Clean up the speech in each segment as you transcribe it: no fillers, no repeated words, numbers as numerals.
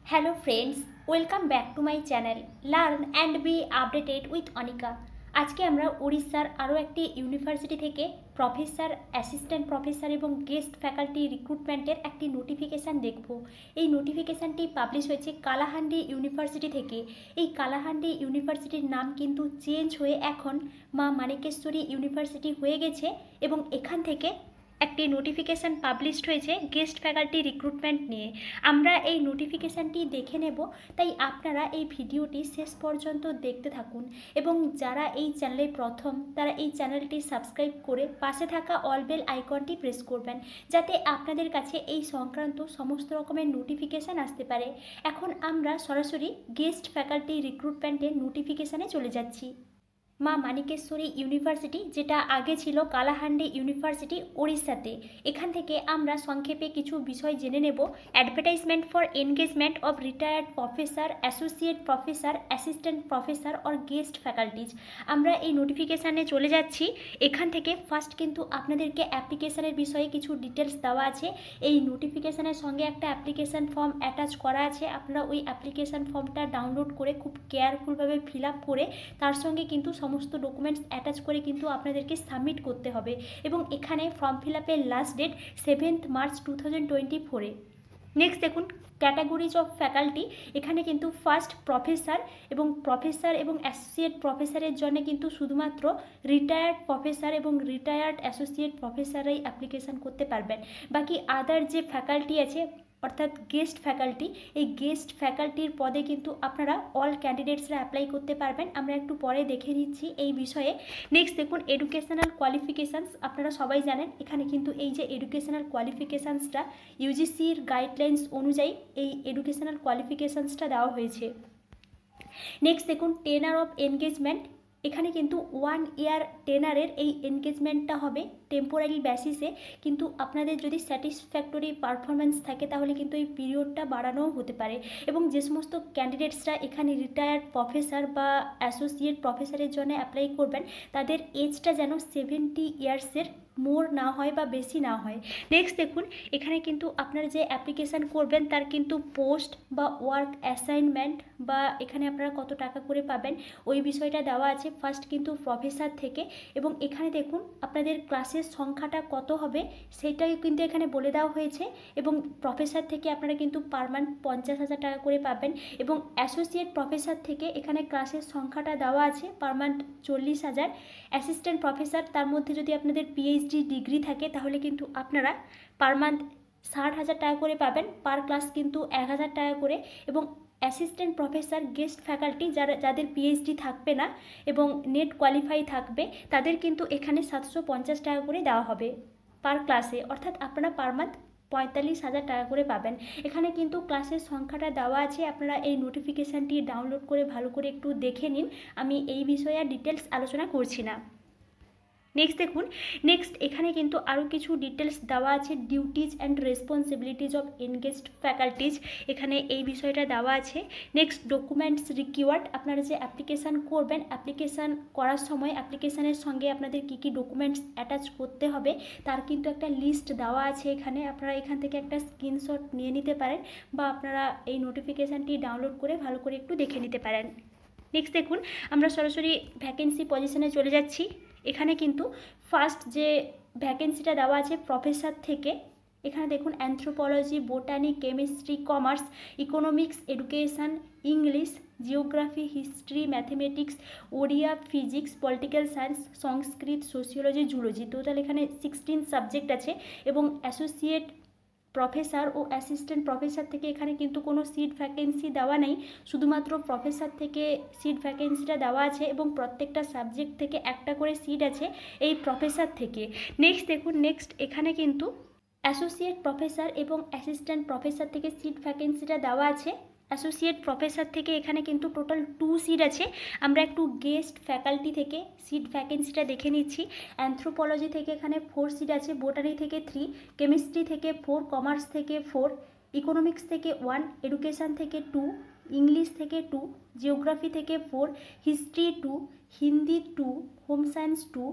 Hello friends, welcome back to my channel Learn and be updated with Anika। আজকে আমরা উড়িষ্যার আরও একটি ইউনিভার্সিটি থেকে প্রফেসর, অ্যাসিস্ট্যান্ট প্রফেসর এবং গেস্ট ফ্যাকাল্টি রিক্রুটমেন্টের একটি নোটিফিকেশান দেখব। এই নোটিফিকেশানটি পাবলিশ হয়েছে কালাহান্ডি ইউনিভার্সিটি থেকে। এই কালাহান্ডি ইউনিভার্সিটির নাম কিন্তু চেঞ্জ হয়ে এখন মা মানিকেশ্বরী ইউনিভার্সিটি হয়ে গেছে এবং এখান থেকে একটি নোটিফিকেশান পাবলিশড হয়েছে গেস্ট ফ্যাকাল্টি রিক্রুটমেন্ট নিয়ে। আমরা এই নোটিফিকেশানটি দেখে নেব, তাই আপনারা এই ভিডিওটি শেষ পর্যন্ত দেখতে থাকুন এবং যারা এই চ্যানেলে প্রথম তারা এই চ্যানেলটি সাবস্ক্রাইব করে পাশে থাকা অল বেল আইকনটি প্রেস করবেন, যাতে আপনাদের কাছে এই সংক্রান্ত সমস্ত রকমের নোটিফিকেশান আসতে পারে। এখন আমরা সরাসরি গেস্ট ফ্যাকাল্টি রিক্রুটমেন্টের নোটিফিকেশানে চলে যাচ্ছি। মা মানিকেশ্বরী ইউনিভার্সিটি, যেটা আগে ছিল কালাহান্ডি ইউনিভার্সিটি উড়িষ্যাতে, এখান থেকে আমরা সংক্ষেপে কিছু বিষয় জেনে নেব। Advertisement for engagement of retired professor, associate professor, assistant professor or guest faculties. আমরা এই নোটিফিকেশানে চলে যাচ্ছি। এখান থেকে ফার্স্ট কিন্তু আপনাদেরকে অ্যাপ্লিকেশানের বিষয়ে কিছু ডিটেলস দেওয়া আছে। এই নোটিফিকেশানের সঙ্গে একটা অ্যাপ্লিকেশান ফর্ম অ্যাটাচ করা আছে। আপনারা ওই অ্যাপ্লিকেশান ফর্মটা ডাউনলোড করে খুব কেয়ারফুলভাবে ফিল আপ করে তার সঙ্গে কিন্তু সমস্ত ডকুমেন্টস অ্যাটাচ করে কিন্তু আপনাদেরকে সাবমিট করতে হবে এবং এখানে ফর্ম ফিল আপের লাস্ট ডেট 7 মার্চ 2024। নেক্সট দেখুন ক্যাটাগরিজ অফ ফ্যাকাল্টি। এখানে কিন্তু ফার্স্ট প্রফেসর এবং অ্যাসোসিয়েট প্রফেসরের জন্য কিন্তু শুধুমাত্র রিটায়ার্ড প্রফেসর এবং রিটায়ার্ড অ্যাসোসিয়েট প্রফেসরই অ্যাপ্লিকেশান করতে পারবেন। বাকি আদার যে ফ্যাকাল্টি আছে অর্থাৎ গেস্ট ফ্যাকাল্টি, এই গেস্ট ফ্যাকাল্টির পদে কিন্তু আপনারা অল ক্যান্ডিডেটসরা অ্যাপ্লাই করতে পারবেন। আমরা একটু পরে দেখে নিচ্ছি এই বিষয়ে। নেক্সট দেখুন এডুকেশনাল কোয়ালিফিকেশানস। আপনারা সবাই জানেন এখানে কিন্তু এই যে এডুকেশনাল কোয়ালিফিকেশানসটা ইউজিসির গাইডলাইন্স অনুযায়ী এই এডুকেশনাল কোয়ালিফিকেশানসটা দেওয়া হয়েছে। নেক্সট দেখুন টেনার অফ এনগেজমেন্ট। এখানে কিন্তু 1 ইয়ার টেনারের এই এনগেজমেন্টটা হবে টেম্পোরারি বেসিসে, কিন্তু আপনাদের যদি স্যাটিসফ্যাক্টরি পারফরমেন্স থাকে তাহলে কিন্তু এই পিরিয়ডটা বাড়ানোও হতে পারে। এবং যে সমস্ত ক্যান্ডিডেটসরা এখানে রিটায়ার্ড প্রফেসর বা অ্যাসোসিয়েট প্রফেসরের জন্য অ্যাপ্লাই করবেন তাদের এজটা যেন 70 ইয়ার্সের মোর না হয় বা বেশি না হয়। নেক্সট দেখুন এখানে কিন্তু আপনারা যে অ্যাপ্লিকেশান করবেন তার কিন্তু পোস্ট বা ওয়ার্ক অ্যাসাইনমেন্ট বা এখানে আপনারা কত টাকা করে পাবেন ওই বিষয়টা দেওয়া আছে ফার্স্ট কিন্তু প্রফেসর থেকে। এবং এখানে দেখুন আপনাদের ক্লাসের সংখ্যাটা কত হবে সেটাই কিন্তু এখানে বলে দেওয়া হয়েছে। এবং প্রফেসর থেকে আপনারা কিন্তু পার মান্থ 50,000 টাকা করে পাবেন এবং অ্যাসোসিয়েট প্রফেসর থেকে এখানে ক্লাসের সংখ্যাটা দেওয়া আছে পার মান্থ 40,000। অ্যাসিস্ট্যান্ট প্রফেসর, তার মধ্যে যদি আপনাদের পিএইচডি ডিগ্রি থাকে তাহলে কিন্তু আপনারা পার মান্থ 60,000 টাকা করে পাবেন, পার ক্লাস কিন্তু 1,000 টাকা করে। এবং অ্যাসিস্ট্যান্ট প্রফেসর গেস্ট ফ্যাকাল্টি যাদের পিএইচডি থাকবে না এবং নেট কোয়ালিফাই থাকবে তাদের কিন্তু এখানে 750 টাকা করে দেওয়া হবে পার ক্লাসে, অর্থাৎ আপনারা পার মান্থ 45,000 টাকা করে পাবেন। এখানে কিন্তু ক্লাসের সংখ্যাটা দেওয়া আছে। আপনারা এই নোটিফিকেশানটি ডাউনলোড করে ভালো করে একটু দেখে নিন, আমি এই বিষয়ে আর ডিটেলস আলোচনা করছি না। নেক্সট দেখুন এখানে কিন্তু আরও কিছু ডিটেলস দেওয়া আছে। Duties and responsibilities of engaged faculties, এখানে এই বিষয়টা দেওয়া আছে। Next documents required. আপনারা যে অ্যাপ্লিকেশান করবেন অ্যাপ্লিকেশান করার সময় অ্যাপ্লিকেশানের সঙ্গে আপনাদের কী কী ডকুমেন্টস অ্যাটাচ করতে হবে তার কিন্তু একটা লিস্ট দেওয়া আছে এখানে। আপনারা এখান থেকে একটা স্ক্রিনশট নিয়ে নিতে পারেন বা আপনারা এই নোটিফিকেশানটি ডাউনলোড করে ভালো করে একটু দেখে নিতে পারেন। নেক্সট দেখুন আমরা সরাসরি ভ্যাকেন্সি পজিশনে চলে যাচ্ছি। এখানে কিন্তু ফার্স্ট যে ভ্যাকেন্সিটা দেওয়া আছে প্রফেসর থেকে, এখানে দেখুন anthropology, botany, chemistry, commerce, economics, education, English, geography, history, mathematics, Odia, physics, political science, Sanskrit, sociology, zoology. Total এখানে 16 সাবজেক্ট আছে। এবং অ্যাসোসিয়েট প্রফেসর ও অ্যাসিস্ট্যান্ট প্রফেসর থেকে এখানে কিন্তু কোনো সিট ভ্যাকেন্সি দেওয়া নেই, শুধুমাত্র প্রফেসর থেকে সিট ভ্যাকেন্সিটা দেওয়া আছে এবং প্রত্যেকটা সাবজেক্ট থেকে একটা করে সিট আছে এই প্রফেসর থেকে। নেক্সট দেখুন এখানে কিন্তু অ্যাসোসিয়েট প্রফেসর এবং অ্যাসিস্ট্যান্ট প্রফেসর থেকে সিট ভ্যাকেন্সিটা দেওয়া আছে। অ্যাসোসিয়েট প্রফেসর থেকে এখানে কিন্তু টোটাল 2 সিট আছে। আমরা একটু গেস্ট ফ্যাকাল্টি থেকে সিট ভ্যাকেন্সিটা দেখে নিচ্ছি। অ্যানথ্রোপোলজি থেকে এখানে 4 সিট আছে, বোটানি থেকে 3, কেমিস্ট্রি থেকে 4, কমার্স থেকে 4, ইকোনমিক্স থেকে 1, এডুকেশান থেকে 2, ইংলিশ থেকে 2, জিওগ্রাফি থেকে 4, history 2, Hindi 2, home science 2,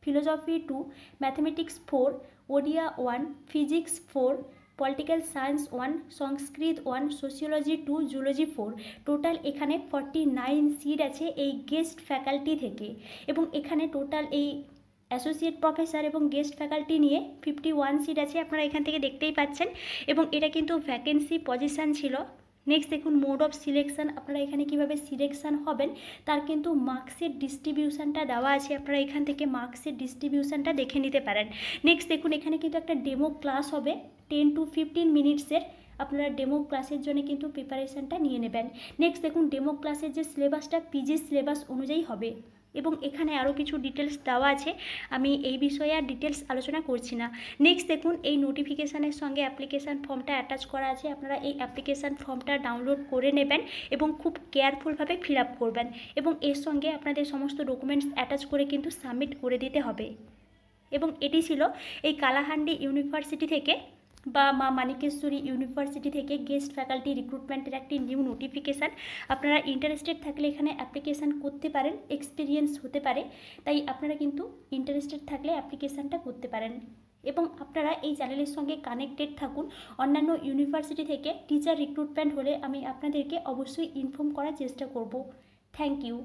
philosophy 2, mathematics 4, Odia 1, physics 4, political science 1, সংস্কৃত 1, সোশিওলজি 2, জুলজি 4। টোটাল এখানে 49 সিট আছে এই গেস্ট ফ্যাকাল্টি থেকে, এবং এখানে টোটাল এই অ্যাসোসিয়েট প্রফেসর এবং গেস্ট ফ্যাকাল্টি নিয়ে 51 সিট আছে, আপনারা এখান থেকে দেখতেই পাচ্ছেন। এবং এটা কিন্তু ভ্যাকেন্সি পজিশান ছিল। নেক্সট দেখুন মোড অফ সিলেকশান, আপনারা এখানে কিভাবে সিলেকশান হবেন তার কিন্তু মার্কসের ডিস্ট্রিবিউশানটা দেওয়া আছে, আপনারা এখান থেকে মার্কসের ডিস্ট্রিবিউশানটা দেখে নিতে পারেন। নেক্সট দেখুন এখানে কিন্তু একটা ডেমো ক্লাস হবে 10 to 15 মিনিটসের, আপনারা ডেমো ক্লাসের জন্য কিন্তু প্রিপারেশানটা নিয়ে নেবেন। নেক্সট দেখুন ডেমো ক্লাসের যে সিলেবাসটা পিজি সিলেবাস অনুযায়ী হবে, এবং এখানে আরও কিছু ডিটেলস দেওয়া আছে, আমি এই বিষয়ে আর ডিটেলস আলোচনা করছি না। নেক্সট দেখুন এই নোটিফিকেশানের সঙ্গে অ্যাপ্লিকেশান ফর্মটা অ্যাটাচ করা আছে, আপনারা এই অ্যাপ্লিকেশান ফর্মটা ডাউনলোড করে নেবেন এবং খুব কেয়ারফুলভাবে ফিল আপ করবেন, এবং এর সঙ্গে আপনাদের সমস্ত ডকুমেন্টস অ্যাটাচ করে কিন্তু সাবমিট করে দিতে হবে। এবং এটি ছিল এই কালাহান্ডি ইউনিভার্সিটি থেকে বা মা মানিকেশ্বরী ইউনিভার্সিটি থেকে গেস্ট ফ্যাকাল্টি রিক্রুটমেন্টের একটি নিউ নোটিফিকেশান। আপনারা ইন্টারেস্টেড থাকলে এখানে অ্যাপ্লিকেশান করতে পারেন, এক্সপিরিয়েন্স হতে পারে, তাই আপনারা কিন্তু ইন্টারেস্টেড থাকলে অ্যাপ্লিকেশানটা করতে পারেন। এবং আপনারা এই চ্যানেলের সঙ্গে কানেক্টেড থাকুন, অন্যান্য ইউনিভার্সিটি থেকে টিচার রিক্রুটমেন্ট হলে আমি আপনাদেরকে অবশ্যই ইনফর্ম করার চেষ্টা করব। Thank you.